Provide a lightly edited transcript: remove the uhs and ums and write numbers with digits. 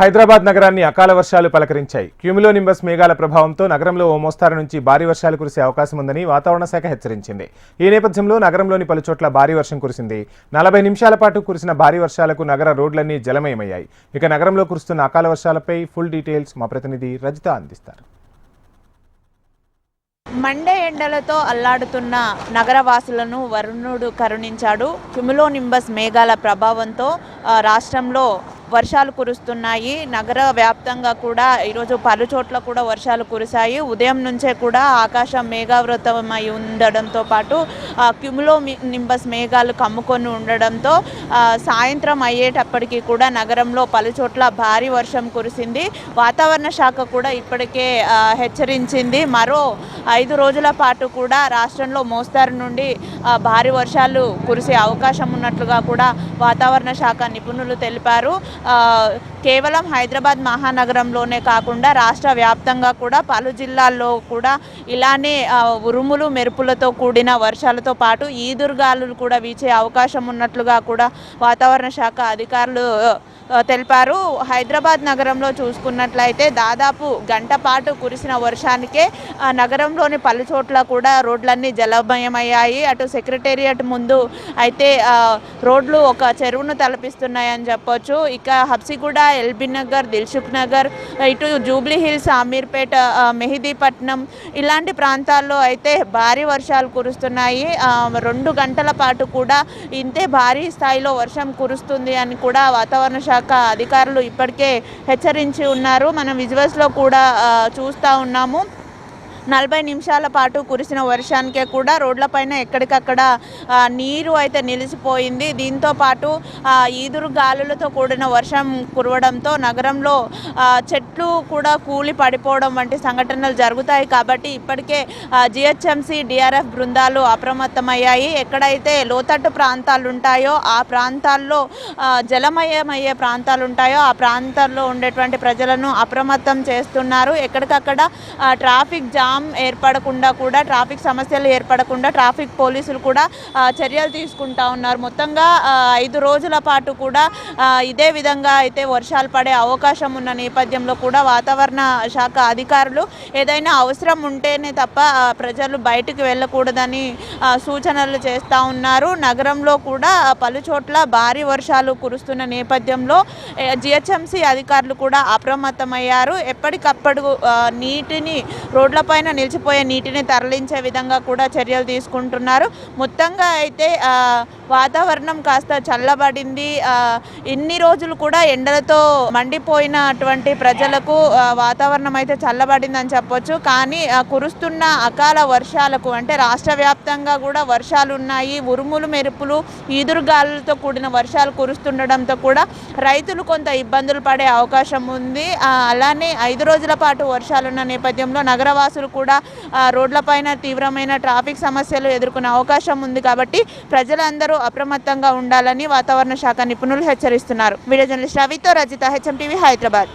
హైదరాబాద్ నగరాన్ని అకాల వర్షాలు పలకరించాయి. క్యూములోనింబస్ మేఘాల ప్రభావంతో నగరంలో ఓ మోస్తారు నుంచి భారీ వర్షాలు కురిసే అవకాశం ఉందని వాతావరణ శాఖ హెచ్చరించింది. ఈ నేపథ్యంలో నగరంలోని పలుచోట్ల భారీ వర్షం కురిసింది. 40 నిమిషాల పాటు కురిసిన భారీ వర్షాలకు నగర రోడ్లన్నీ జలమయమయ్యాయి. ఇక నగరంలో కురుస్తున్న అకాల వర్షాలపై ఫుల్ డీటెయిల్స్ మా ప్రతినిధి రజిత అందిస్తారు. మండే ఎండలతో అల్లాడుతున్న నగరవాసులను వరుణుడు కరుణించాడు. క్యూములోనింబస్ మేఘాల ప్రభావంతో రాష్ట్రంలో వర్షాలు కురుస్తున్నాయి. నగర వ్యాప్తంగా కూడా ఈరోజు పలుచోట్ల కూడా వర్షాలు కురిశాయి. ఉదయం నుంచే కూడా ఆకాశం మేఘావృతమై ఉండడంతో పాటు క్యూములోనింబస్ మేఘాలు కమ్ముకొని ఉండడంతో సాయంత్రం అయ్యేటప్పటికీ కూడా నగరంలో పలుచోట్ల భారీ వర్షం కురిసింది. వాతావరణ శాఖ కూడా ఇప్పటికే హెచ్చరించింది. మరో 5 రోజుల పాటు కూడా రాష్ట్రంలో మోస్తారు నుండి భారీ వర్షాలు కురిసే అవకాశం ఉన్నట్లుగా కూడా వాతావరణ శాఖ నిపుణులు తెలిపారు. కేవలం హైదరాబాద్ మహానగరంలోనే కాకుండా రాష్ట్ర వ్యాప్తంగా కూడా పలు జిల్లాల్లో కూడా ఇలానే ఉరుములు మెరుపులతో కూడిన వర్షాలతో పాటు ఈదురుగాలులు కూడా వీచే అవకాశం ఉన్నట్లుగా కూడా వాతావరణ శాఖ అధికారులు తెలిపారు. హైదరాబాద్ నగరంలో చూసుకున్నట్లయితే దాదాపు గంట పాటు కురిసిన వర్షానికే నగరంలోని పలుచోట్ల కూడా రోడ్లన్నీ జలమయమయ్యాయి. అటు సెక్రటేరియట్ ముందు అయితే రోడ్లు ఒక చెరువును తలపిస్తున్నాయని చెప్పొచ్చు. ఇక హబ్సిగూడ, ఎల్బీ నగర్, దిల్సుఖ్ నగర్, ఇటు జూబ్లీ హిల్స్, అమీర్పేట, మెహిదీపట్నం ఇలాంటి ప్రాంతాల్లో అయితే భారీ వర్షాలు కురుస్తున్నాయి. 2 గంటల పాటు కూడా ఇంతే భారీ స్థాయిలో వర్షం కురుస్తుంది అని కూడా వాతావరణ శాఖ అధికారులు ఇప్పటికే హెచ్చరించి ఉన్నారు. మనం విజువల్స్లో కూడా చూస్తూ ఉన్నాము. 40 నిమిషాల పాటు కురిసిన వర్షానికే కూడా రోడ్లపైన ఎక్కడికక్కడ నీరు అయితే నిలిచిపోయింది. దీంతో పాటు ఈదురు గాలులతో కూడిన వర్షం కురవడంతో నగరంలో చెట్లు కూడా కూలి పడిపోవడం వంటి సంఘటనలు జరుగుతాయి. కాబట్టి ఇప్పటికే జిహెచ్ఎంసీ, డిఆర్ఎఫ్ బృందాలు అప్రమత్తమయ్యాయి. ఎక్కడైతే లోతట్టు ప్రాంతాలు ఉంటాయో ఆ ప్రాంతాల్లో జలమయమయ్యే ప్రాంతాలు ఉంటాయో ఆ ప్రాంతాల్లో ఉండేటువంటి ప్రజలను అప్రమత్తం చేస్తున్నారు. ఎక్కడికక్కడ ట్రాఫిక్ జామ్ ఏర్పడకుండా కూడా, ట్రాఫిక్ సమస్యలు ఏర్పడకుండా ట్రాఫిక్ పోలీసులు కూడా చర్యలు తీసుకుంటా ఉన్నారు. మొత్తంగా 5 రోజుల పాటు కూడా ఇదే విధంగా అయితే వర్షాలు పడే అవకాశం ఉన్న నేపథ్యంలో కూడా వాతావరణ శాఖ అధికారులు ఏదైనా అవసరం ఉంటేనే తప్ప ప్రజలు బయటికి వెళ్ళకూడదని సూచనలు చేస్తూ ఉన్నారు. నగరంలో కూడా పలుచోట్ల భారీ వర్షాలు కురుస్తున్న నేపథ్యంలో జిహెచ్ఎంసీ అధికారులు కూడా అప్రమత్తమయ్యారు. ఎప్పటికప్పుడు నీటిని రోడ్లపైన నిలిచిపోయే నీటిని తరలించే విధంగా కూడా చర్యలు తీసుకుంటున్నారు. మొత్తంగా అయితే వాతావరణం కాస్త చల్లబడింది. ఇన్ని రోజులు కూడా ఎండలతో మండిపోయినటువంటి ప్రజలకు వాతావరణం అయితే చల్లబడిందని చెప్పొచ్చు. కానీ కురుస్తున్న అకాల వర్షాలకు అంటే రాష్ట్ర వ్యాప్తంగా కూడా వర్షాలు ఉన్నాయి. ఉరుములు మెరుపులు, ఈదురుగాలులతో కూడిన వర్షాలు కురుస్తుండడంతో కూడా రైతులు కొంత ఇబ్బందులు పడే అవకాశం ఉంది. అలానే 5 రోజుల పాటు వర్షాలున్న నేపథ్యంలో నగరవాసులు కూడా రోడ్లపైన తీవ్రమైన ట్రాఫిక్ సమస్యలు ఎదుర్కొనే అవకాశం ఉంది. కాబట్టి ప్రజలందరూ అప్రమత్తంగా ఉండాలని వాతావరణ శాఖ నిపుణులు హెచ్చరిస్తున్నారు. వీడియో జర్నలిస్ట్ రవితో రజిత, హెచ్ఎం టీవీ, హైదరాబాద్.